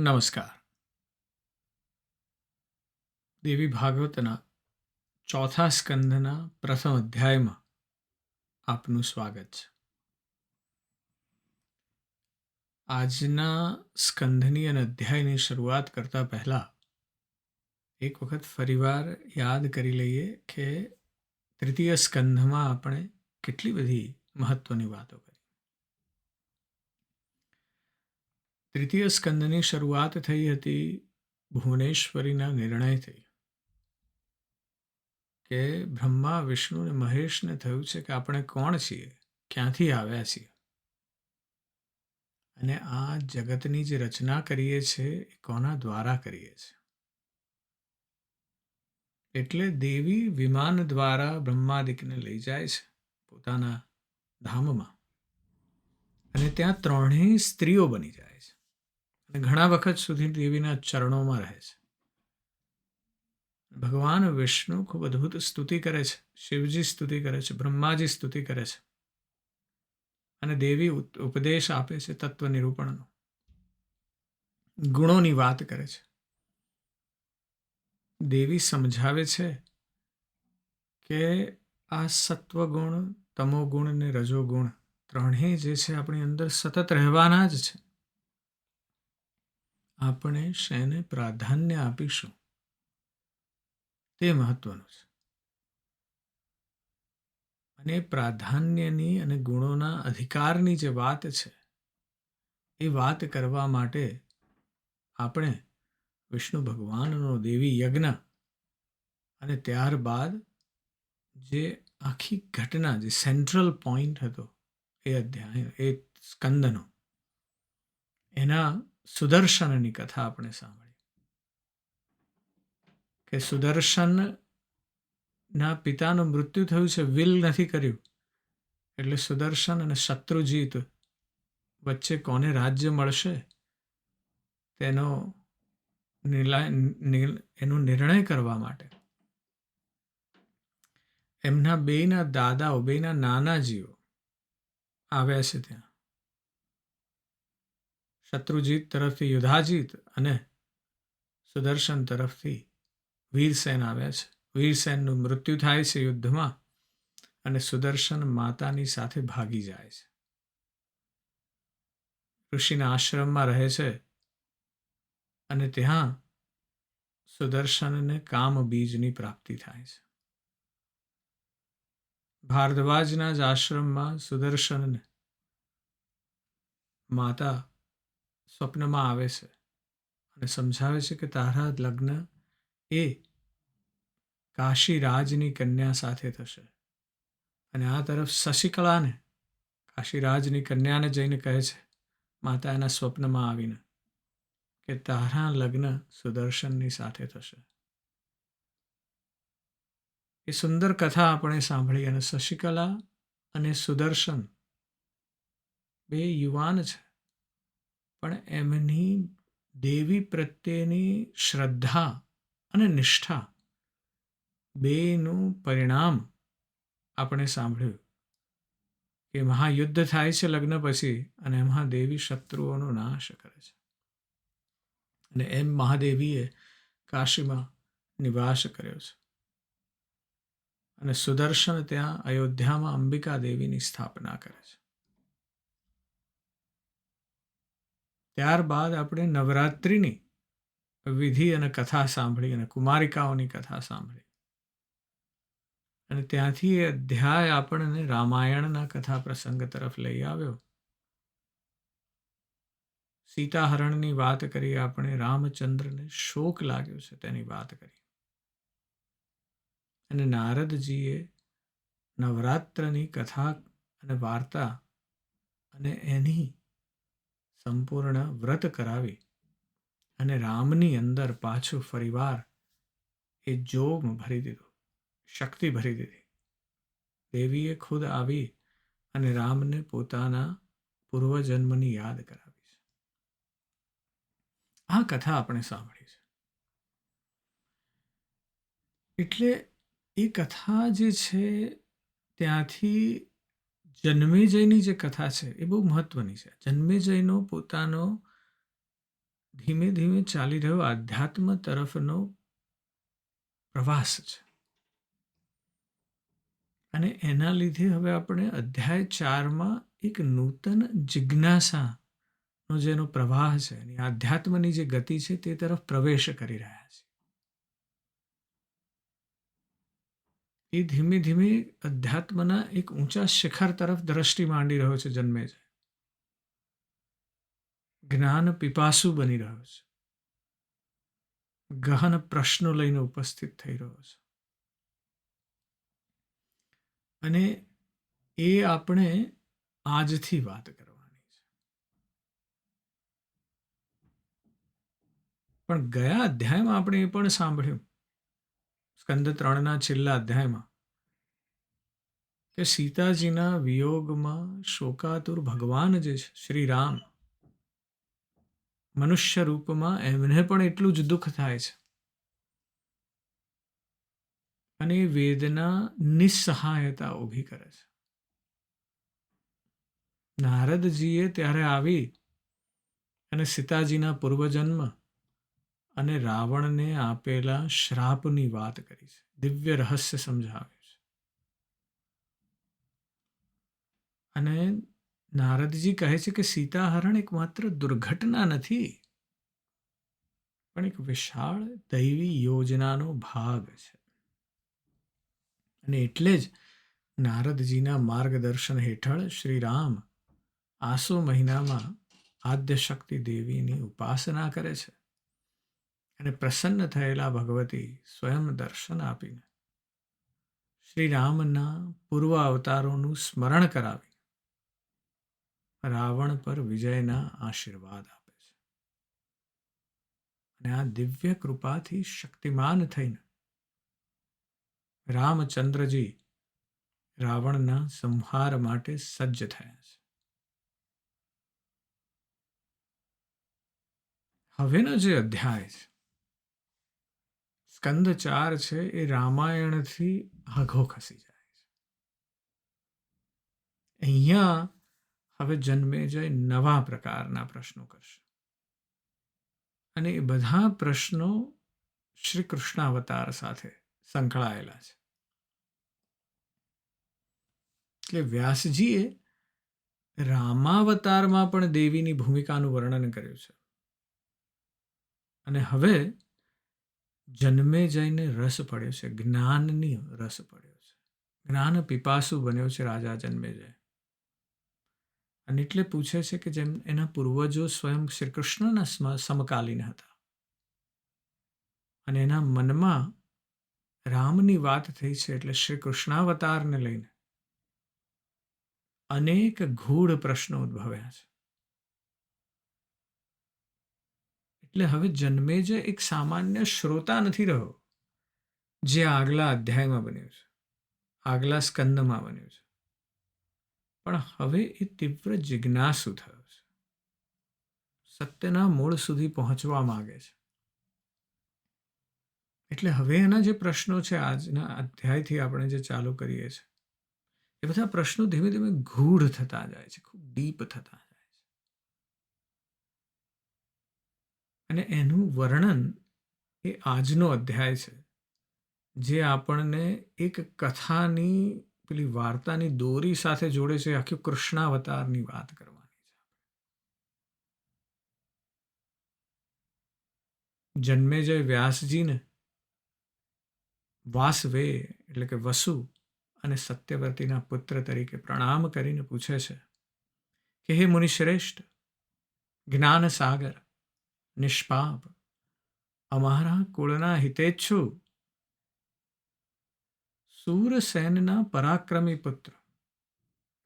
નમસ્કાર. દેવી ભાગવતના ચોથા સ્કંધના પ્રથમ અધ્યાયમાં આપનું સ્વાગત છે. આજના સ્કંધની અને અધ્યાયની શરૂઆત કરતા પહેલા એક વખત ફરીવાર યાદ કરી લઈએ કે તૃતીય સ્કંધમાં આપણે કેટલી બધી મહત્વની વાતો કરી. તૃતીય સ્કંદની શરૂઆત થઈ હતી ભુવનેશ્વરીના નિર્ણયથી કે બ્રહ્મા વિષ્ણુ અને મહેશને થયું છે કે આપણે કોણ છીએ, ક્યાંથી આવ્યા છીએ, અને આ જગતની જે રચના કરીએ છીએ એ કોના દ્વારા કરીએ છીએ. એટલે દેવી વિમાન દ્વારા બ્રહ્માદિકને લઈ જાય છે પોતાના ધામમાં, અને ત્યાં ત્રણેય સ્ત્રીઓ બની જાય છે અને ઘણા વખત સુધી દેવીના ચરણોમાં રહે છે. ભગવાન વિષ્ણુ ખૂબ અદ્ભુત સ્તુતિ કરે છે, શિવજી સ્તુતિ કરે છે, બ્રહ્માજી સ્તુતિ કરે છે, અને દેવી ઉપદેશ આપે છે તત્વ નિરૂપણનો, ગુણોની વાત કરે છે. દેવી સમજાવે છે કે આ સત્વગુણ, તમોગુણ અને રજોગુણ ત્રણેય જે છે આપણી અંદર સતત રહેવાના જ છે. આપણે શેને પ્રાધાન્ય આપીશું તે મહત્વનું છે. અને પ્રાધાન્યની અને ગુણોના અધિકારની જે વાત છે એ વાત કરવા માટે આપણે વિષ્ણુ ભગવાનનો દેવી યજ્ઞ અને ત્યારબાદ જે આખી ઘટના, જે સેન્ટ્રલ પોઈન્ટ હતો એ અધ્યાય, એ સ્કંદનો, એના સુદર્શનની કથા આપણે સાંભળી કે સુદર્શનના પિતાનું મૃત્યુ થયું છે, વિલ નથી કર્યું, એટલે સુદર્શન અને શત્રુજીત વચ્ચે કોને રાજ્ય મળશે તેનો એનો નિર્ણય કરવા માટે એમના બેયના દાદાઓ, બેયના નાનાજીઓ આવ્યા છે ત્યાં. શત્રુજીત તરફથી યુધાજીત અને સુદર્શન તરફથી વીરસેન આવ્યા છે. વીરસેનનું મૃત્યુ થાય છે યુદ્ધમાં, અને સુદર્શન માતાની સાથે ભાગી જાય છે. ઋષિના આશ્રમમાં રહે છે, અને ત્યાં સુદર્શનને કામ બીજની પ્રાપ્તિ થાય છે. ભારદ્વાજના જ આશ્રમમાં સુદર્શનને માતા સ્વપ્નમાં આવે છે અને સમજાવે છે કે તારા લગ્ન એ કાશીરાજની કન્યા સાથે થશે. અને આ તરફ શશિકળાને, કાશીરાજની કન્યાને જઈને કહે છે માતા એના સ્વપ્નમાં આવીને કે તારા લગ્ન સુદર્શનની સાથે થશે. એ સુંદર કથા આપણે સાંભળી. અને શશિકલા અને સુદર્શન બે યુવાન છે, પણ એમની દેવી પ્રત્યેની શ્રદ્ધા અને નિષ્ઠા બેનું પરિણામ આપણે સાંભળ્યું કે મહાયુદ્ધ થાય છે લગ્ન પછી, અને એમાં દેવી શત્રુઓનો નાશ કરે છે. અને એમ મહાદેવીએ કાશીમાં નિવાસ કર્યો છે, અને સુદર્શન ત્યાં અયોધ્યામાં અંબિકા દેવીની સ્થાપના કરે છે. ત્યારબાદ આપણે નવરાત્રિની વિધિ અને કથા સાંભળી, અને કુમારિકાઓની કથા સાંભળી, અને ત્યાંથી એ અધ્યાય આપણને રામાયણના કથા પ્રસંગ તરફ લઈ આવ્યો. સીતાહરણની વાત કરી આપણે, રામચંદ્રને શોક લાગ્યો છે તેની વાત કરી, અને નારદજીએ નવરાત્રની કથા અને વાર્તા અને એની સંપૂર્ણ વ્રત કરાવી, અને રામની અંદર પાછું ફરીવાર એ જોગ ભરી દીધો, શક્તિ ભરી દીધી. દેવીએ ખુદ આવી અને રામને પોતાના પૂર્વજન્મની યાદ કરાવી છે. આ કથા આપણે સાંભળી છે. એટલે એ કથા જે છે ત્યાંથી જન્મેજયની જે કથા છે એ બહુ મહત્વની છે. જન્મેજયનો પોતાનો ધીમે ધીમે ચાલી રહ્યો આધ્યાત્મ તરફનો પ્રવાસ છે. અને એના લીધે હવે આપણે અધ્યાય 4માં એક નૂતન જિજ્ઞાસાનો જેનો પ્રવાહ છે, એની આધ્યાત્મની જે ગતિ છે તે તરફ પ્રવેશ કરી રહ્યા છે. એ ધીમે ધીમે અધ્યાત્મના એક ઊંચા શિખર તરફ દ્રષ્ટિ માંડી રહ્યો છે. જન્મે છે, જ્ઞાન પીપાસુ બની રહ્યો છે, ગહન પ્રશ્નો લઈને ઉપસ્થિત થઈ રહ્યો છે. અને એ આપણે આજથી વાત કરવાની છે. પણ ગયા અધ્યાયમાં આપણે એ પણ સાંભળ્યું, સ્કંદ 3ના છેલ્લા અધ્યાયમાં, કે સીતાજીના વિયોગમાં શોકાતુર ભગવાન જે છે શ્રી રામ, મનુષ્ય રૂપમાં એમને પણ એટલું જ દુઃખ થાય છે. અને એ વેદના નિસ્સહાયતા ઊભી કરે છે. નારદજીએ ત્યારે આવી અને સીતાજીના પૂર્વજન્મ અને રાવણને આપેલા શ્રાપની વાત કરી છે, દિવ્ય રહસ્ય સમજાવ્યું છે. અને નારદજી કહે છે કે સીતાહરણ એક માત્ર દુર્ઘટના નથી, પણ એક વિશાળ દૈવી યોજનાનો ભાગ છે. અને એટલે જ નારદજીના માર્ગદર્શન હેઠળ શ્રી રામ આસો મહિનામાં આદ્યશક્તિ દેવીની ઉપાસના કરે છે. અને પ્રસન્ન થયેલા ભગવતી સ્વયં દર્શન આપીને શ્રી રામના પૂર્વ અવતારોનું સ્મરણ કરાવી રાવણ પર વિજયના આશીર્વાદ આપે છે. અને આ દિવ્ય કૃપાથી શક્તિમાન થઈને રામચંદ્રજી રાવણના સંહાર માટે સજ્જ થયા છે. હવેનો જે અધ્યાય છે, સ્કંદ 4 છે, એ રામાયણથી આઘો ખસી જાય છે. અહીંયા હવે જન્મેજય નવા પ્રકારના પ્રશ્નો કરશે. અને એ બધા પ્રશ્નો શ્રી કૃષ્ણાવતાર સાથે સંકળાયેલા છે. એટલે વ્યાસજીએ રામાવતારમાં પણ દેવીની ભૂમિકાનું વર્ણન કર્યું છે. અને હવે જન્મેજયને રસ પડ્યો છે, જ્ઞાનની રસ પડ્યો છે, જ્ઞાન પીપાસુ બન્યો છે રાજા જન્મેજય. અને એટલે પૂછે છે કે જેમ એના પૂર્વજો સ્વયં શ્રી કૃષ્ણના સમકાલીન હતા અને એના મનમાં રામની વાત થઈ છે, એટલે શ્રી કૃષ્ણાવતારને લઈને અનેક ગૂઢ પ્રશ્નો ઉદ્ભવ્યા છે. એટલે હવે જન્મેજય એક સામાન્ય શ્રોતા નથી રહ્યો, જે આગલા અધ્યાયમાં બન્યું છે, આગલા સ્કંદમાં બન્યું છે. પણ હવે એ તીવ્ર જિજ્ઞાસુ થયો છે, સત્યના મૂળ સુધી પહોંચવા માંગે છે. એટલે હવે એના જે પ્રશ્નો છે, આજના અધ્યાયથી આપણે જે ચાલુ કરીએ છીએ, એ બધા પ્રશ્નો ધીમે ધીમે ગૂઢ થતા જાય છે, ખૂબ ડીપ થતા જાય છે. અને એનું વર્ણન એ આજનો અધ્યાય છે, જે આપણને એક કથાની પેલી વાર્તાની દોરી સાથે જોડે છે. આખી કૃષ્ણાવતારની વાત કરવાની છે. જન્મેજય વ્યાસજીને વાસવે એટલે કે વસુ અને સત્યવતીના પુત્ર તરીકે પ્રણામ કરીને પૂછે છે કે હે મુનિશ્રેષ્ઠ, જ્ઞાન સાગર, નિષ્પાપ, અમારા કુળના હિતેચ્છુ, સૂરસેનના પરાક્રમી પુત્ર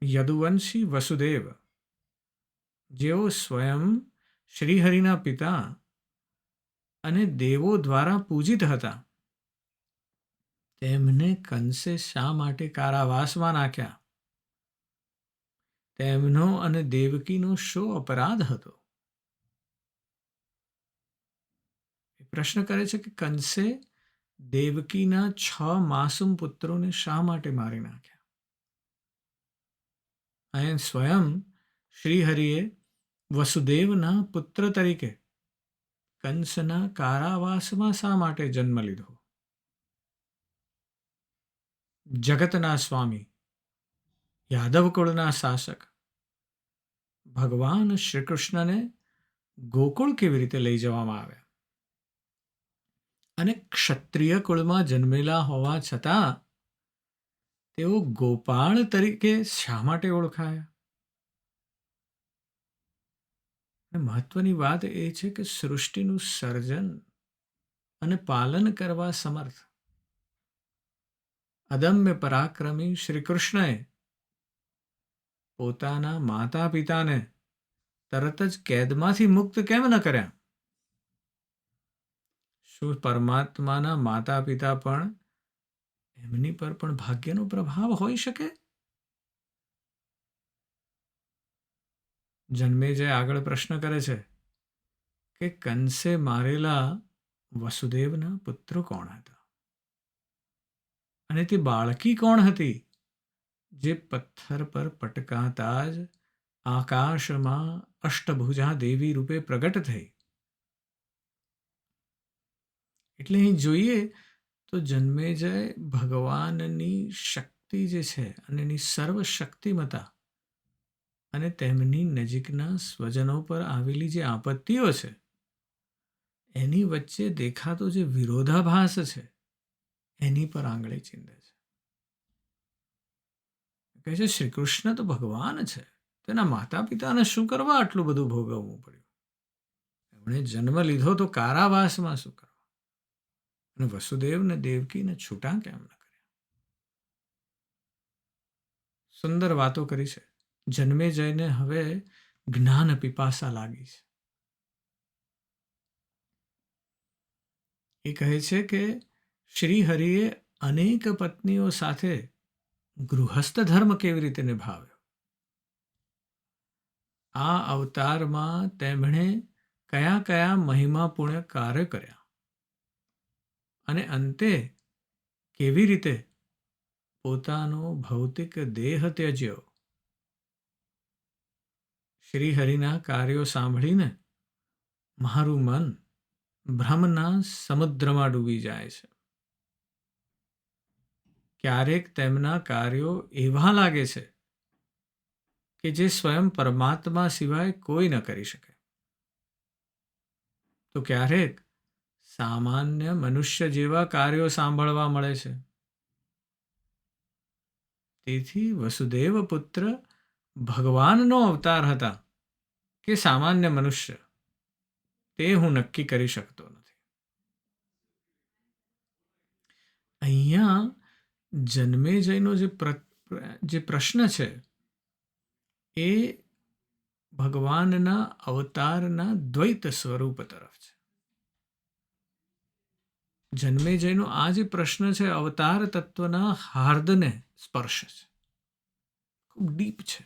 યદુવંશી વસુદેવ, જેઓ સ્વયં શ્રીહરિના પિતા અને દેવો દ્વારા પૂજિત હતા, તેમને કંસે શા માટે કારાવાસમાં નાખ્યા? તેમનો અને દેવકીનો શો અપરાધ હતો? એ પ્રશ્ન કરે છે કે કંસે દેવકીના 6 માસૂમ પુત્રોને શા માટે મારી નાખ્યા? અહીં સ્વયં શ્રીહરિએ વસુદેવના પુત્ર તરીકે કંસના કારાવાસમાં શા માટે જન્મ લીધો? જગતના સ્વામી, યાદવ કુળના શાસક ભગવાન શ્રી કૃષ્ણને ગોકુળ કેવી રીતે લઈ જવામાં આવ્યા? અને ક્ષત્રિય કુળમાં જન્મેલા હોવા છતાં તેઓ ગોપાળ તરીકે શા માટે ઓળખાયા? અને મહત્વની વાત એ છે કે સૃષ્ટિનું સર્જન અને પાલન કરવા સમર્થ અદમ્ય પરાક્રમી શ્રી કૃષ્ણએ પોતાના માતા પિતાને તરત જ કેદમાંથી મુક્ત કેમ ન કર્યા? શું પરમાત્માના માતા પિતા પણ એમની પર પણ ભાગ્યનો પ્રભાવ હોઈ શકે? જન્મેજય આગળ પ્રશ્ન કરે છે કે કંસે મારેલા વસુદેવના પુત્ર કોણ હતા? અને તે બાળકી કોણ હતી જે પથ્થર પર પટકાતા જ આકાશમાં અષ્ટભુજા દેવી રૂપે પ્રગટ થઈ? એટલે અહીં જોઈએ તો જન્મેજય ભગવાનની શક્તિ જે છે અને એની સર્વશક્તિમતા અને તેમની નજીકના સ્વજનો પર આવેલી જે આપત્તિઓ છે એની વચ્ચે દેખાતો જે વિરોધાભાસ છે એની પર આંગળી ચીંધે છે. કહે છે શ્રી કૃષ્ણ તો ભગવાન છે, તેના માતા પિતાને શું કરવા આટલું બધું ભોગવવું પડ્યું? એમણે જન્મ લીધો તો કારાવાસમાં શું કરવા? અને વસુદેવને દેવકીને છૂટા કેમ ન કર્યા? સુંદર વાતો કરી છે. જન્મે જઈને હવે જ્ઞાન પીપાસા લાગી છે. એ કહે છે કે શ્રી હરિએ અનેક પત્નીઓ સાથે ગૃહસ્થ ધર્મ કેવી રીતે નિભાવ્યો? આ અવતારમાં તેમણે કયા કયા મહિમાપૂર્ણ કાર્ય કર્યા અને અંતે કેવી રીતે પોતાનો ભૌતિક દેહ ત્યજ્યો? શ્રી હરિના કાર્યો સાંભળીને મારું મન ભ્રમના સમુદ્રમાં ડૂબી જાય છે. ક્યારેક તેમના કાર્યો એવા લાગે છે કે જે સ્વયં પરમાત્મા સિવાય કોઈ ન કરી શકે. તો ક્યારેક સામાન્ય મનુષ્ય જેવા કાર્યો સાંભળવા મળે છે. તેથી વસુદેવ પુત્ર ભગવાનનો અવતાર હતા કે સામાન્ય મનુષ્ય, તે હું નક્કી કરી શકતો નથી. અહીંયા જન્મેજયનો જે પ્રશ્ન છે એ ભગવાનના અવતારના દ્વૈત સ્વરૂપ તરફ છે. જન્મેજયનો આ જે પ્રશ્ન છે અવતાર તત્વના હાર્દને સ્પર્શ છે. ખૂબ ડીપ છે.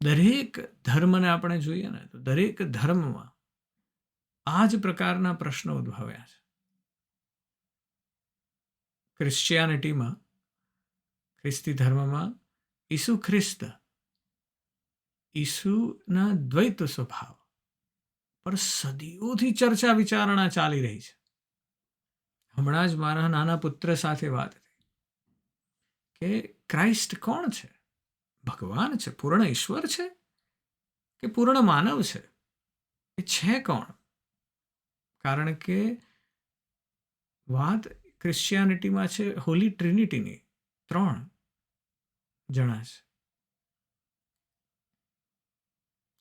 દરેક ધર્મને આપણે જોઈએ ને તો દરેક ધર્મમાં આ જ પ્રકારના પ્રશ્નો ઉદ્ભવ્યા છે. ક્રિશ્ચિયાનિટીમાં, ખ્રિસ્તી ધર્મમાં ઈસુ ખ્રિસ્ત, ઈસુના દ્વૈત સ્વભાવ પર સદીઓથી ચર્ચા વિચારણા ચાલી રહી છે. હમણાં જ મારા નાના પુત્ર સાથે વાત થઈ કે ક્રાઇસ્ટ કોણ છે? ભગવાન છે? પૂર્ણ ઈશ્વર છે કે પૂર્ણ માનવ છે? એ છે કોણ? કારણ કે વાત ક્રિશ્ચિયાનિટીમાં છે હોલી ટ્રિનિટીની, 3 જણા છે.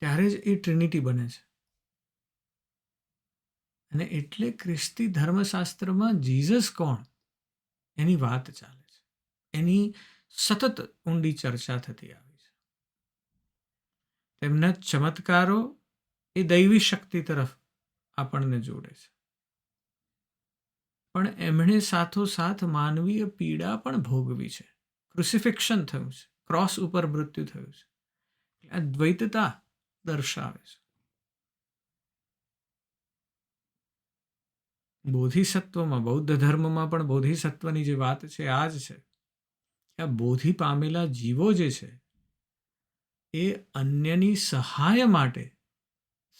ત્યારે જ એ ટ્રિનિટી બને છે. અને એટલે ખ્રિસ્તી ધર્મશાસ્ત્રમાં જીસસ કોણ એની વાત ચાલે છે. એની સતત ઊંડી ચર્ચા થતી આવી છે. તેમના ચમત્કારો એ દૈવી શક્તિ તરફ આપણને જોડે છે. પણ એમણે સાથોસાથ માનવીય પીડા પણ ભોગવી છે. ક્રુસિફિક્શન થયું છે, ક્રોસ ઉપર મૃત્યુ થયું છે. આ દ્વૈતતા દર્શાવે છે. બોધિસત્વમાં, બૌદ્ધ ધર્મમાં પણ બોધિસત્વની જે વાત છે આ જ છે કે આ બોધિ પામેલા જીવો જે છે એ અન્યની સહાય માટે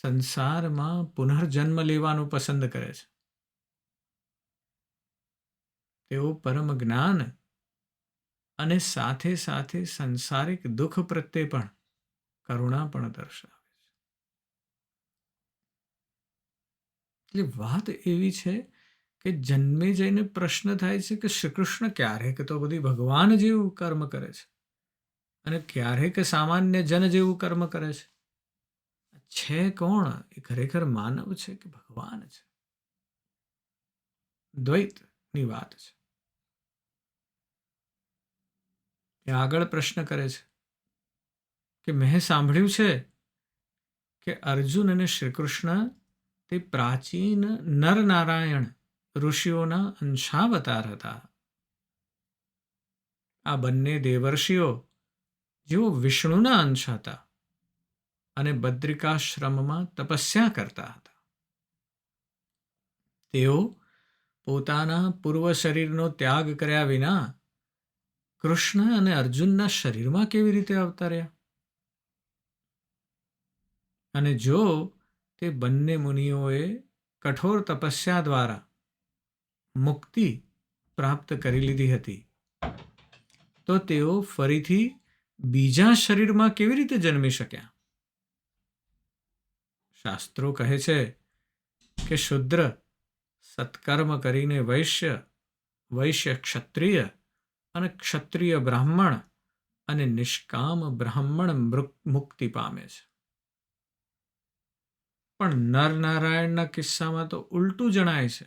સંસારમાં પુનર્જન્મ લેવાનું પસંદ કરે છે. તેઓ પરમ જ્ઞાન અને સાથે સાથે સંસારિક દુઃખ પ્રત્યે પણ કરુણા પણ દર્શાવે છે. એટલે વાત એવી છે કે જન્મે જઈને પ્રશ્ન થાય છે કે શ્રી કૃષ્ણ ક્યારેક તો બધી ભગવાન જેવું કર્મ કરે છે અને ક્યારેક સામાન્ય જન જેવું કર્મ કરે છે. છે કોણ? એ ખરેખર માનવ છે કે ભગવાન છે? દ્વૈતની વાત છે. એ આગળ પ્રશ્ન કરે છે કે મેં સાંભળ્યું છે કે અર્જુન અને શ્રી કૃષ્ણ તે પ્રાચીન નરનારાયણ ઋષિઓના અંશાવતાર હતા. આ બંને દેવર્ષિઓ જેઓ વિષ્ણુના અંશ હતા અને બદ્રિકાશ્રમમાં તપસ્યા કરતા હતા. તેઓ પોતાના પૂર્વ શરીરનો ત્યાગ કર્યા વિના કૃષ્ણ અને અર્જુનના શરીરમાં કેવી રીતે અવતર્યા? અને જો તે બંને મુનિઓએ કઠોર તપસ્યા દ્વારા મુક્તિ પ્રાપ્ત કરી લીધી હતી તો તેઓ ફરીથી બીજા શરીરમાં કેવી રીતે જન્મી શક્યા? શાસ્ત્રો કહે છે કે શુદ્ર સત્કર્મ કરીને વૈશ્ય, વૈશ્ય ક્ષત્રિય અને ક્ષત્રિય બ્રાહ્મણ અને નિષ્કામ બ્રાહ્મણ મુક્તિ પામે છે. પણ નરનારાયણના કિસ્સામાં તો ઉલટું જણાય છે.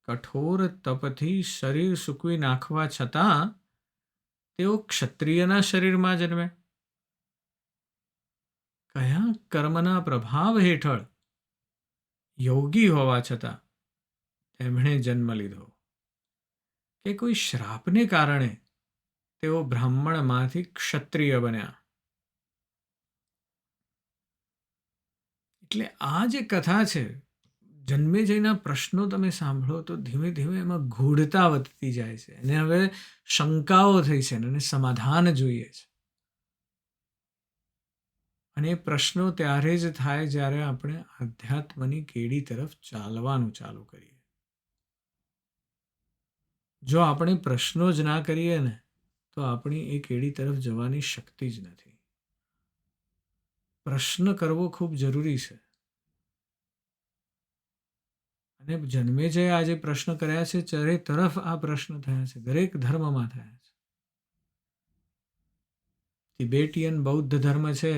કઠોર તપથી શરીર સૂકવી નાખવા છતાં તેઓ ક્ષત્રિયના શરીરમાં જન્મે. કયા કર્મના પ્રભાવ હેઠળ યોગી હોવા છતાં તેમણે જન્મ લીધો? કે કોઈ શ્રાપને કારણે તેઓ બ્રાહ્મણમાંથી ક્ષત્રિય બન્યા? એટલે આ જે કથા છે, જન્મેજયના પ્રશ્નો તમે સાંભળો તો ધીમે ધીમે એમાં ગૂઢતા વધતી જાય છે અને હવે શંકાઓ થઈ છે અને સમાધાન જોઈએ છે. અને એ પ્રશ્નો ત્યારે જ થાય જ્યારે આપણે આધ્યાત્મની કેડી તરફ ચાલવાનું ચાલુ કરીએ. જો આપણે પ્રશ્નો જ ના કરીએ ને તો આપણી એ કેડી તરફ જવાની શક્તિ જ નથી. પ્રશ્ન કરવો ખૂબ જરૂરી છે. અને જન્મેજય આજે પ્રશ્ન કર્યા છે, ચારે તરફ આ પ્રશ્ન થયા છે, દરેક ધર્મમાં થયા છે. તિબેટિયન બૌદ્ધ ધર્મ છે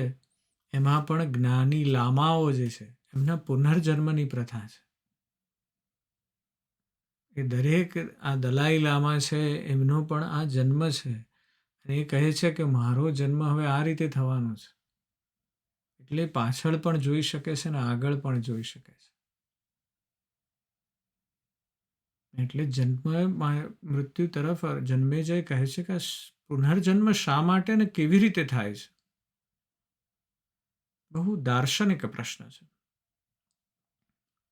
એમાં પણ જ્ઞાની લામાઓ જે છે એમના પુનર્જન્મની પ્રથા છે. એ દરેક આ દલાઈ લામા છે એમનો પણ આ જન્મ છે અને એ કહે છે કે મારો જન્મ હવે આ રીતે થવાનો છે. એટલે પાછળ પણ જોઈ શકે છે ને આગળ પણ જોઈ શકે છે. એટલે જન્મ મૃત્યુ તરફ જન્મેજય કહે છે કે પુનર્જન્મ શા માટે ને કેવી રીતે થાય છે? બહુ દાર્શનિક પ્રશ્ન છે.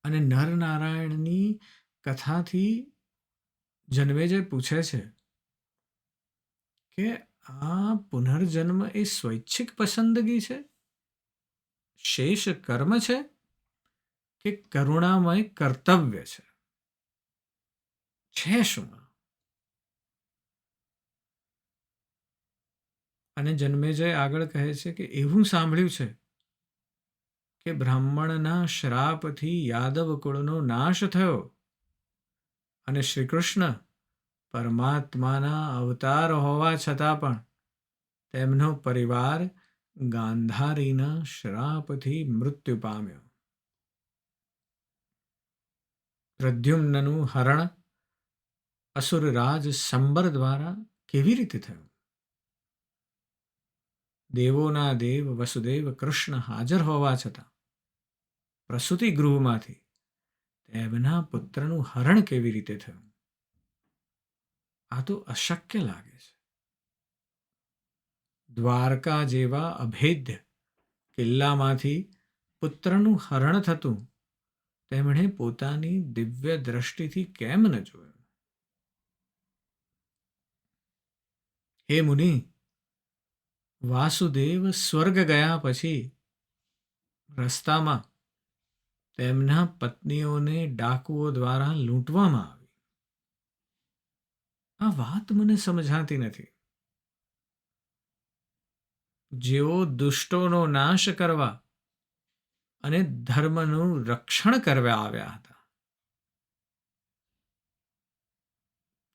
અને નરનારાયણની કથાથી જન્મેજય પૂછે છે કે આ પુનર્જન્મ એ સ્વૈચ્છિક પસંદગી છે, શેષ કર્મ છે કે કરુણામય કર્તવ્ય છે? છે શું? અને જન્મેજય આગળ કહે છે કે એવું સાંભળ્યું છે કે બ્રાહ્મણના શ્રાપથી યાદવ કુળનો નાશ થયો અને શ્રી કૃષ્ણ પરમાત્માના અવતાર હોવા છતાં પણ તેમનો પરિવાર ગાંધારીના શ્રાપથી મૃત્યુ પામ્યો. પ્રદ્યુમ્નનું હરણ અસુરરાજ સંબર દ્વારા કેવી રીતે થયું? દેવોના દેવ વસુદેવ કૃષ્ણ હાજર હોવા છતાં પ્રસૂતિ ગૃહમાંથી તેમના પુત્રનું હરણ કેવી રીતે થયું? આ તો અશક્ય લાગે છે. દ્વારકા જેવા અભેદ્ય કિલ્લામાંથી પુત્રનું હરણ થતું તેમણે પોતાની દિવ્ય દ્રષ્ટિથી કેમ ન જોયું? હે મુનિ, વાસુદેવ સ્વર્ગ ગયા પછી રસ્તામાં તેમના પત્નીઓને ડાકુઓ દ્વારા લૂંટવામાં આવી. આ વાત મને સમજાતી નથી. જેઓ દુષ્ટોનો નાશ કરવા અને ધર્મનું રક્ષણ કરવા આવ્યા હતા,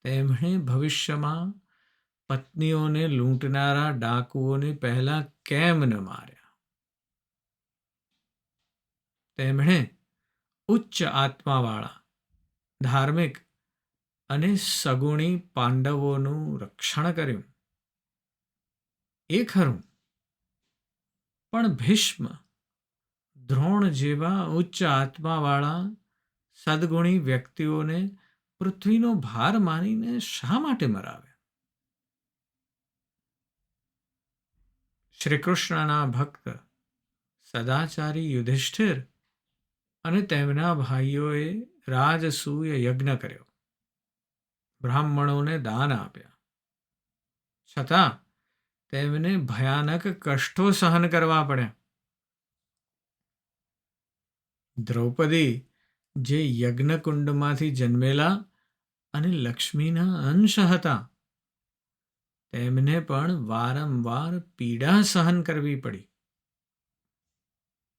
તેમણે ભવિષ્યમાં પત્નીઓને લૂંટનારા ડાકુઓને પહેલા કેમ ન માર્યા? તેમણે ઉચ્ચ આત્માવાળા, ધાર્મિક અને સગુણી પાંડવોનું રક્ષણ કર્યું. એ ખરું, પણ ભીષ્મ, દ્રોણ જેવા ઉચ્ચ આત્માવાળા સદગુણી વ્યક્તિઓને પૃથ્વીનો ભાર માનીને શા માટે મરાવ્યા? શ્રી કૃષ્ણના ભક્ત સદાચારી યુધિષ્ઠિર અને તેમના ભાઈઓએ રાજસૂય યજ્ઞ કર્યો, બ્રાહ્મણોને દાન આપ્યા, છતાં તેમને ભયાનક કષ્ટો સહન કરવા પડ્યા. દ્રૌપદી, જે યજ્ઞકુંડમાંથી જન્મેલા અને લક્ષ્મીના અંશ હતા, તેમને પણ વારંવાર પીડા સહન કરવી પડી.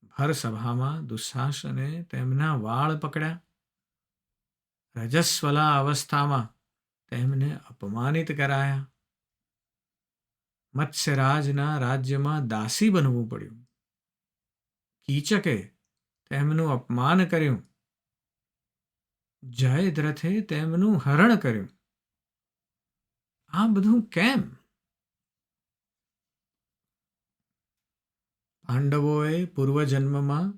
ભર સભામાં દુશાસને તેમના વાળ પકડ્યા. રજસ્વલા અવસ્થામાં તેમને અપમાનિત કરાયા. મત્સ્યરાજના રાજ્યમાં દાસી બનવું પડ્યું. કીચકે તેમનું અપમાન કર્યું. જયદ્રથે તેમનું હરણ કર્યું. આ બધું કેમ? પાંડવોએ પૂર્વજન્મમાં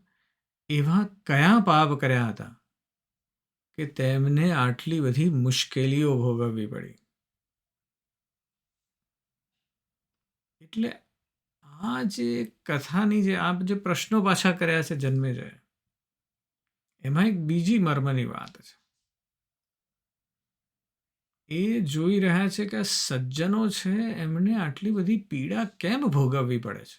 એવા કયા પાપ કર્યા હતા કે તેમને આટલી બધી મુશ્કેલીઓ ભોગવવી પડી? એટલે આ જે કથાની જે પ્રશ્નો પાછા કર્યા છે જન્મેજય, એમાં એક બીજી મર્મની વાત છે. એ જોઈ રહ્યા છે કે સજ્જનો છે એમને આટલી બધી પીડા કેમ ભોગવવી પડે છે.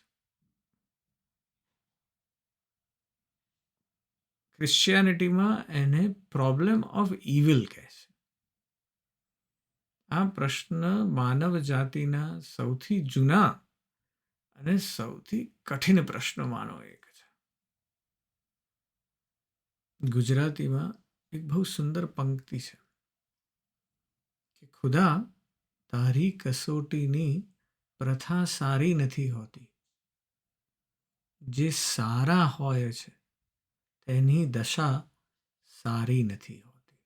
ક્રિશ્ચિયાનિટીમાં એને પ્રોબ્લેમ ઓફ ઇવિલ કહે છે. આ પ્રશ્ન માનવ જાતિના સૌથી જૂના અને સૌથી કઠિન પ્રશ્નોમાંનો એક છે. ગુજરાતીમાં એક બહુ સુંદર પંક્તિ છે કે ખુદા, તારી કસોટીની પ્રથા સારી નથી હોતી. જે સારા હોય છે તેની દશા સારી નથી હોતી.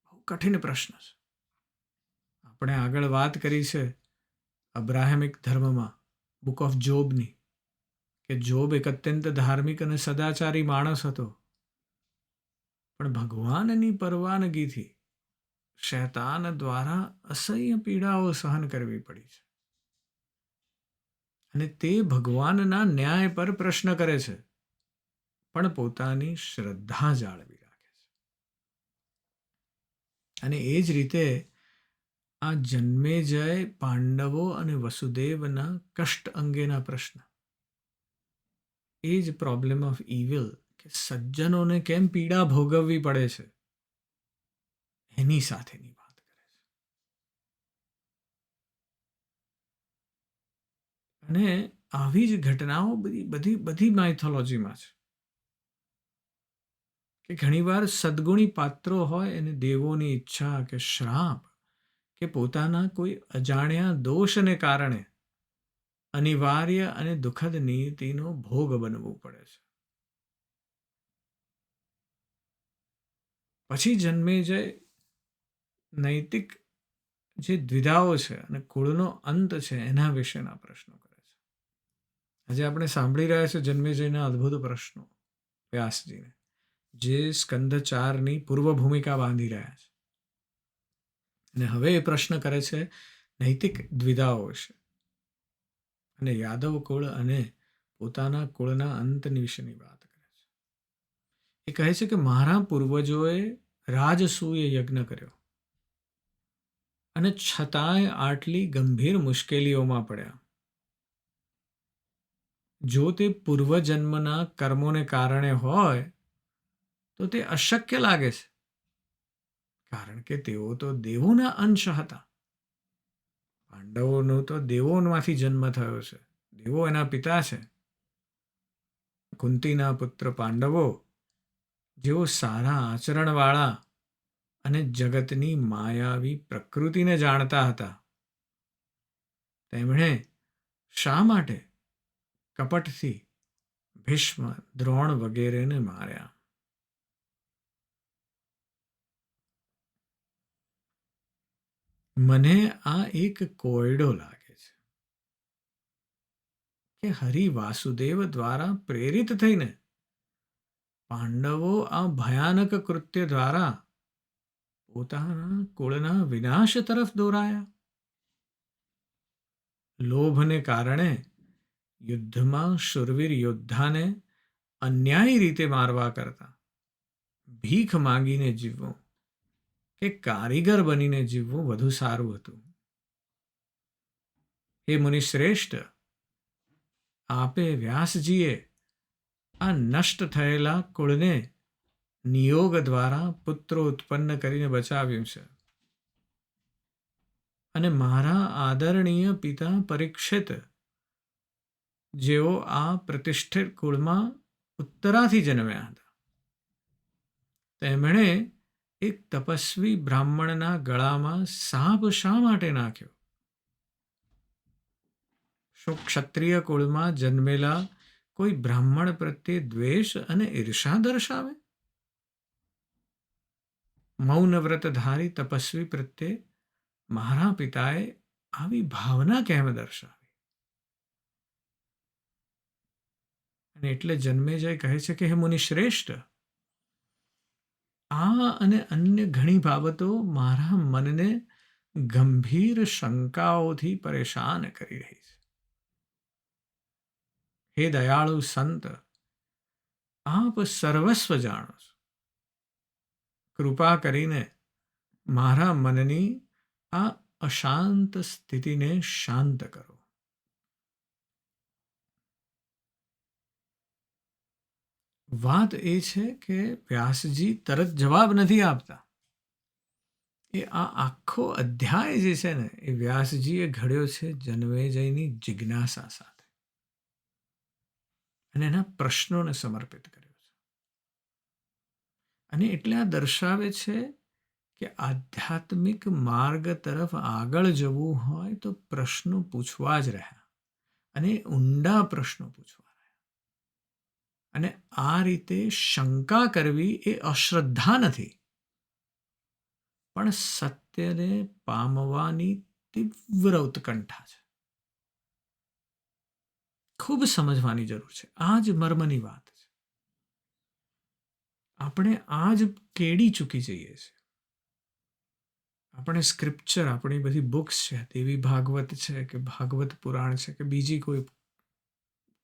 બહુ કઠિન પ્રશ્ન છે. આપણે આગળ વાત કરી છે અબ્રાહમિક ધર્મમાં બુક ઓફ જોબની, કે જોબ એક અત્યંત ધાર્મિક અને સદાચારી માણસ હતો, પણ ભગવાનની પરવાનગીથી શૈતાન દ્વારા અસહ્ય પીડાઓ સહન કરવી પડી છે. અને તે ભગવાનના ન્યાય પર પ્રશ્ન કરે છે, પણ પોતાની શ્રદ્ધા જાળવી રાખે છે. અને એ જ રીતે આ જન્મેજય પાંડવો અને વસુદેવના કષ્ટ અંગેના પ્રશ્ન, એ જ પ્રોબ્લેમ ઓફ ઇવિલ, કે સજ્જનોને કેમ પીડા ભોગવવી પડે છે, એની સાથેની વાત કરે છે. અને આવી જ ઘટનાઓ બધી માઇથોલોજીમાં છે. કે ઘણીવાર સદગુણી પાત્રો હોય એને દેવોની ઈચ્છા કે શ્રાપ કે પોતાના કોઈ અજાણ્યા દોષને કારણે અનિવાર્ય અને દુઃખદ નીતિનો ભોગ બનવું પડે છે. પછી જન્મેજય નૈતિક જે દ્વિધાઓ છે અને કુળનો અંત છે એના વિશેના પ્રશ્નો કરે છે. આજે આપણે સાંભળી રહ્યા છે જન્મેજયના અદ્ભુત પ્રશ્નો વ્યાસજીને, જે સ્કંદ 4ની પૂર્વ ભૂમિકા બાંધી રહ્યા છે. અને હવે એ પ્રશ્ન કરે છે નૈતિક દ્વિધાઓ વિશે અને યાદવ કુળ અને પોતાના કુળના અંતની વિશેની વાત કરે છે. એ કહે છે કે મારા પૂર્વજોએ રાજસૂય યજ્ઞ કર્યો અને છતાંય આટલી ગંભીર મુશ્કેલીઓમાં પડ્યા. જો તે પૂર્વજન્મના કર્મોને કારણે હોય તો તે અશક્ય લાગે છે, કારણ કે તેઓ તો દેવોના અંશ હતા. પાંડવોનો તો દેવોમાંથી જન્મ થયો છે. દેવો એના પિતા છે. કુંતીના પુત્ર પાંડવો, જેઓ સારા આચરણવાળા અને જગતની માયાવી પ્રકૃતિને જાણતા હતા, તેમણે શા માટે કપટથી ભીષ્મ, દ્રોણ વગેરેને માર્યા? મને આ એક કોયડો લાગે છે કે હરિ વાસુદેવ દ્વારા પ્રેરિત થઈને પાંડવો આ ભયાનક કૃત્ય દ્વારા પોતાના કુળના વિનાશ તરફ દોરાયા. લોભને કારણે યુદ્ધમાં શૂરવીર યોદ્ધાને અન્યાયી રીતે મારવા કરતા ભીખ માંગીને જીવવું કે કારીગર બનીને જીવવું વધુ સારું હતું. હે મુનિશ્રેષ્ઠ, આપે વ્યાસજીએ આ નષ્ટ થયેલા કુળને નિયોગ દ્વારા પુત્રો ઉત્પન્ન કરીને બચાવ્યું છે. અને મારા આદરણીય પિતા પરીક્ષિત, જેઓ આ પ્રતિષ્ઠિત કુળમાં ઉત્તરાથી જન્મ્યા હતા, તેમણે એક તપસ્વી બ્રાહ્મણના ગળામાં સાપ શા માટે નાખ્યો? શું ક્ષત્રિય કુળમાં જન્મેલા કોઈ બ્રાહ્મણ પ્રત્યે દ્વેષ અને ઈર્ષા દર્શાવે? મૌન વ્રતધારી તપસ્વી પ્રત્યે મારા પિતાએ આવી ભાવના કેમ દર્શાવી? અને એટલે જન્મેજય કહે છે કે હે મુનિ શ્રેષ્ઠ, આ અને અન્ય ઘણી બાબતો મારા મનને ગંભીર શંકાઓથી પરેશાન કરી રહી છે. હે દયાળુ સંત, આપ સર્વસ્વ જાણો છો. કૃપા કરીને મારા મનની આ અશાંત સ્થિતિને શાંત કરો. વાત એ છે કે વ્યાસજી તરત જવાબ નથી આપતા. એ આ આખો અધ્યાય જે છે ને, એ વ્યાસજીએ ઘડ્યો છે જન્મેજયની જિજ્ઞાસા સાથે અને એના પ્રશ્નોને સમર્પિત કર્યો છે. અને એટલે આ દર્શાવે છે કે આધ્યાત્મિક માર્ગ તરફ આગળ જવું હોય તો પ્રશ્નો પૂછવા જ રહ્યા, અને ઊંડા પ્રશ્નો પૂછવા રહ્યા. અને આ રીતે શંકા કરવી એ અશ્રદ્ધા નથી, પણ સત્યને પામવાની તીવ્ર ઉત્કંઠા છે. ખૂબ સમજવાની જરૂર છે. આ જ મર્મની વાત છે. આપણે આ જ કેડી ચૂકી જઈએ છીએ. આપણે સ્ક્રિપ્ચર, આપણી બધી બુક્સ છે, દેવી ભાગવત છે કે ભાગવત પુરાણ છે કે બીજી કોઈ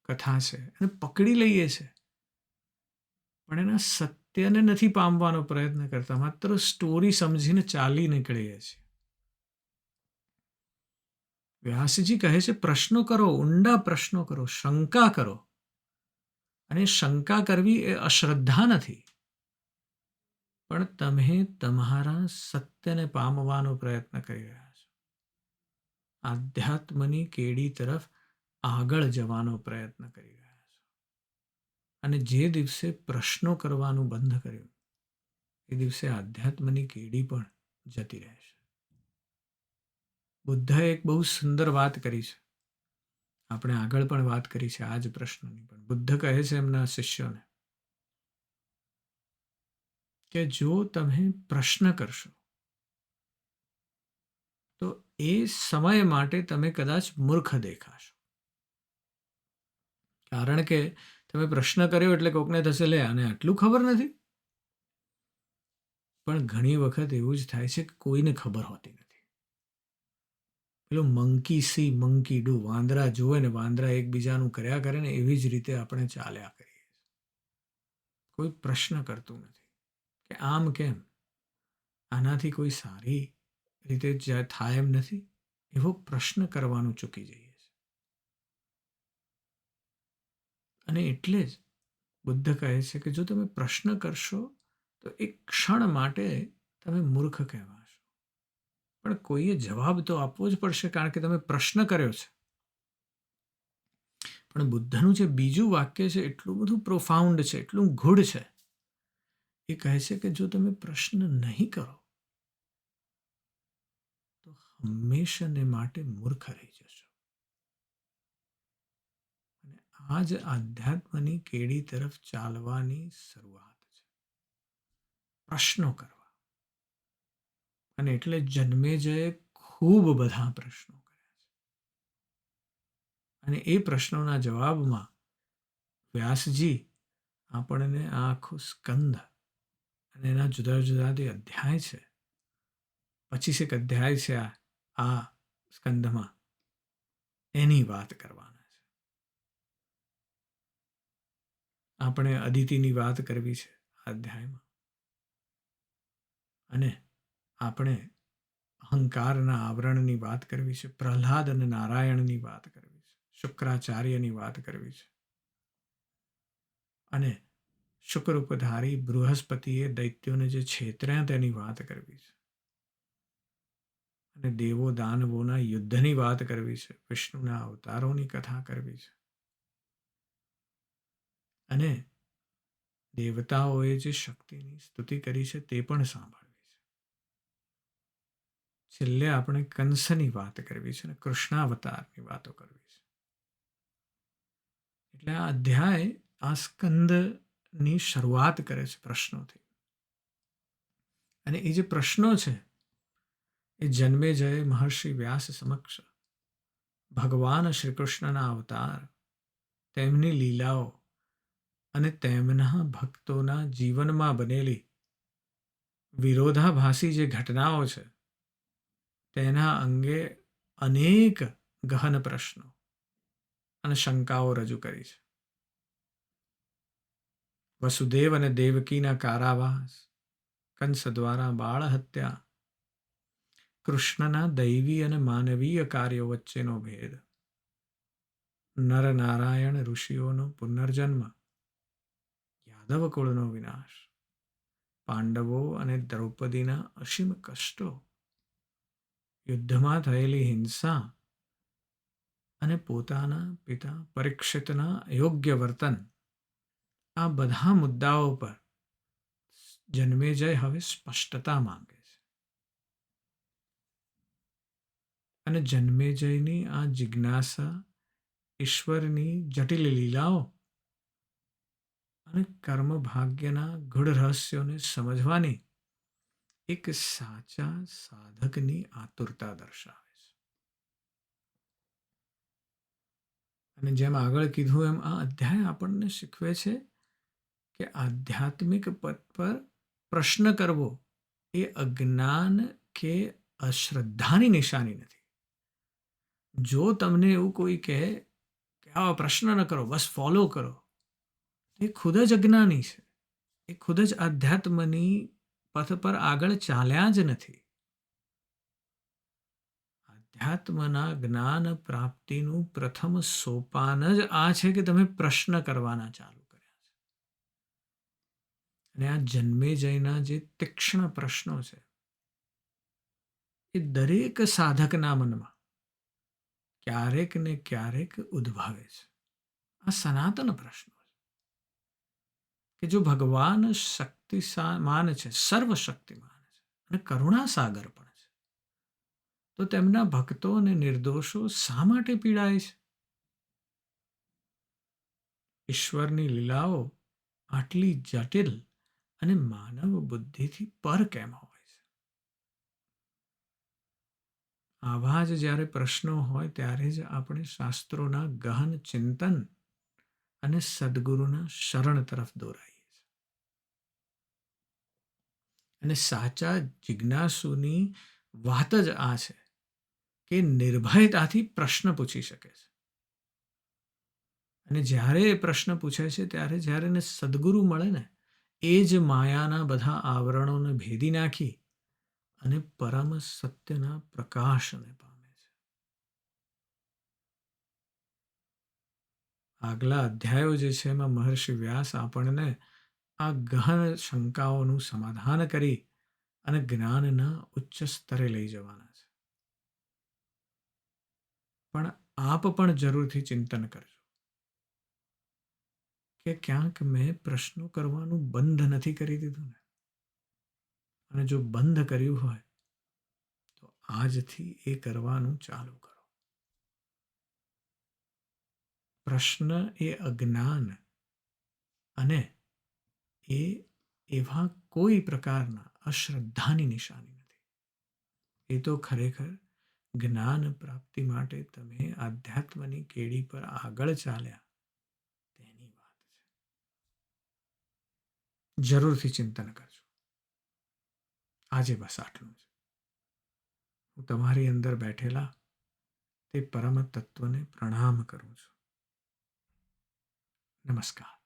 કથા છે, એને પકડી લઈએ છે, પણ એના સત્યને નથી પામવાનો પ્રયત્ન કરતા, માત્ર સ્ટોરી સમજીને ચાલી નીકળીએ છીએ. વ્યાસજી કહે છે પ્રશ્નો કરો, ઊંડા પ્રશ્નો કરો, શંકા કરો. અને શંકા કરવી એ અશ્રદ્ધા નથી, પણ તમે તમારા સત્યને પામવાનો પ્રયત્ન કરી રહ્યા છો. આધ્યાત્મની કેડી તરફ આગળ જવાનો પ્રયત્ન કરી રહ્યા છો. અને જે દિવસે પ્રશ્નો કરવાનું બંધ કર્યું, એ દિવસે આધ્યાત્મની કેડી પણ જતી રહેશે. બુદ્ધએ એક બહુ સુંદર વાત કરી છે. આપણે આગળ પણ વાત કરી છે આ જ પ્રશ્નની. પણ બુદ્ધ કહે છે એમના શિષ્યોને કે જો તમે પ્રશ્ન કરશો તો એ સમય માટે તમે કદાચ મૂર્ખ દેખાશો. કારણ કે તમે પ્રશ્ન કર્યો એટલે કોકને થશે લે આને આટલું ખબર નથી. પણ ઘણી વખત એવું જ થાય છે કે કોઈને ખબર હોતી નથી. પેલું મંકી સી મંકી ડુ, વાંદરા જુએ ને વાંદરા એકબીજાનું કર્યા કરે ને એવી જ રીતે આપણે ચાલ્યા કરીએ. કોઈ પ્રશ્ન કરતું નથી કે આમ કેમ, આનાથી કોઈ સારી રીતે થાય એમ નથી, એવો પ્રશ્ન કરવાનું ચૂકી જઈએ છીએ. અને એટલે જ બુદ્ધ કહે છે કે જો તમે પ્રશ્ન કરશો તો એક ક્ષણ માટે તમે મૂર્ખ કહેવાશો, પણ કોઈએ જવાબ તો આપવો જ પડશે કારણ કે તમે પ્રશ્ન કર્યો છે. પણ બુદ્ધનું જે બીજું વાક્ય છે એટલું બધું પ્રોફાઉન્ડ છે, એટલું ગૂઢ છે. એ કહે છે કે જો તમે પ્રશ્ન નહીં કરો તો હંમેશાને માટે મૂર્ખ રહી જશો. અને આ જ આધ્યાત્મની કેડી તરફ ચાલવાની શરૂઆત છે, પ્રશ્નો કરવા. અને એટલે જન્મેજયે ખૂબ બધા પ્રશ્નો કર્યા છે. અને એ પ્રશ્નોના જવાબમાં વ્યાસજી આપણને આ આખું સ્કંદ અને એના જુદા જુદા જે અધ્યાય છે, 25 અધ્યાય છે આ સ્કંદમાં, એની વાત કરવાના છે. આપણે અદિતિની વાત કરવી છે આ અધ્યાયમાં, અને આપણે અહંકારના આવરણની વાત કરવી છે, પ્રહલાદ અને નારાયણની વાત કરવી છે, શુક્રાચાર્યની વાત કરવી છે, અને શુક્રરૂપધારી બૃહસ્પતિએ દૈત્યોને જે છેતર્યા તેની વાત કરવી છે, અને દેવો દાનવોના યુદ્ધની વાત કરવી છે, વિષ્ણુના અવતારોની કથા કરવી છે, અને દેવતાઓએ જે શક્તિની સ્તુતિ કરી છે તે પણ સાંભળવી છે. છેલ્લે આપણે કંસની વાત કરવી છે અને કૃષ્ણાવતારની વાતો કરવી છે. એટલે આ અધ્યાય આ સ્કંદની શરૂઆત કરે છે પ્રશ્નોથી. અને એ જે પ્રશ્નો છે એ જન્મેજય મહર્ષિ વ્યાસ સમક્ષ ભગવાન શ્રી કૃષ્ણના અવતાર, તેમની લીલાઓ અને તેમના ભક્તોના જીવનમાં બનેલી વિરોધાભાસી જે ઘટનાઓ છે તેના અંગે અનેક ગહન પ્રશ્નો અને શંકાઓ રજૂ કરી છે. વસુદેવ અને દેવકીના કારાવાસ, કંસ દ્વારા બાળ હત્યા, કૃષ્ણના દૈવી અને માનવીય કાર્યો વચ્ચેનો ભેદ, નરનારાયણ ઋષિઓનો પુનર્જન્મ, યાદવ કુળનો વિનાશ, પાંડવો અને દ્રૌપદીના અસીમ કષ્ટો, યુદ્ધમાં થયેલી હિંસા અને પોતાના પિતા પરીક્ષિતના અયોગ્ય વર્તન, આ બધા મુદ્દાઓ પર જન્મેજય હવે સ્પષ્ટતા માંગે છે. અને જન્મેજયની આ જિજ્ઞાસા ઈશ્વરની જટિલ લીલાઓ અને કર્મ ભાગ્યના ગૂઢ રહસ્યોને સમજવાની એક સાચા સાધકની આતુરતા દર્શાવે છે. અને જેમ આગળ કીધું એમ આ અધ્યાય આપણને શીખવે છે કે આધ્યાત્મિક પદ પર પ્રશ્ન કરવો એ અજ્ઞાન કે અશ્રદ્ધાની નિશાની નથી. જો તમને એવું કોઈ કહે કે આવા પ્રશ્ન ન કરો, બસ ફોલો કરો, એ ખુદ જ અજ્ઞાની છે. એ ખુદ જ આધ્યાત્મની પથ પર આગળ ચાલ્યા જ નથી. આધ્યાત્મના જ્ઞાન પ્રાપ્તિનું પ્રથમ સોપાન જ આ છે કે તમે પ્રશ્ન કરવાના ચાલુ કર્યા છે. અને આ જન્મેજયના જે તીક્ષ્ણ પ્રશ્નો છે એ દરેક સાધકના મનમાં ક્યારેક ને ક્યારેક ઉદ્ભવે છે. આ સનાતન પ્રશ્નો છે કે જો ભગવાન શક્તિમાન છે, સર્વશક્તિમાન છે અને કરુણા સાગર પણ છે, તો તેમના ભક્તો અને નિર્દોષો શા માટે પીડાય છે? ઈશ્વરની લીલાઓ આટલી જટિલ અને માનવ બુદ્ધિથી પર કેમ હોય છે? આવા જ જ્યારે પ્રશ્નો હોય ત્યારે જ આપણે શાસ્ત્રોના ગહન ચિંતન અને સદગુરુના શરણ તરફ દોરાઈએ છીએ. અને સાચા જિજ્ઞાસુની વાત જ આ છે કે નિર્ભયતાથી પ્રશ્ન પૂછી શકે છે. અને જ્યારે એ પ્રશ્ન પૂછે છે ત્યારે જ્યારે એને સદગુરુ મળે ને, એ જ માયાના બધા આવરણોને ભેદી નાખી અને પરમ સત્યના પ્રકાશને પામે છે. આગલા અધ્યાયો જે છે એમાં મહર્ષિ વ્યાસ આપણને આ ગહન શંકાઓનું સમાધાન કરી અને જ્ઞાનના ઉચ્ચ સ્તરે લઈ જવાના છે. પણ આપ પણ જરૂરથી ચિંતન કરજો કે ક્યાંક મેં પ્રશ્નો કરવાનું બંધ નથી કરી દીધું ને. અને જો બંધ કર્યું હોય તો આજથી એ કરવાનું ચાલુ કરો. પ્રશ્ન એ અજ્ઞાન અને એ એવા કોઈ પ્રકારના અશ્રદ્ધાની નિશાની નથી. એ તો ખરેખર જ્ઞાન પ્રાપ્તિ માટે તમે આધ્યાત્મની કેડી પર આગળ ચાલ્યા તેની વાત છે. જરૂરથી ચિંતન કરજો. આજે બસ આટલું જ. હું તમારી અંદર બેઠેલા તે પરમ તત્વને પ્રણામ કરું છું. નમસ્કાર.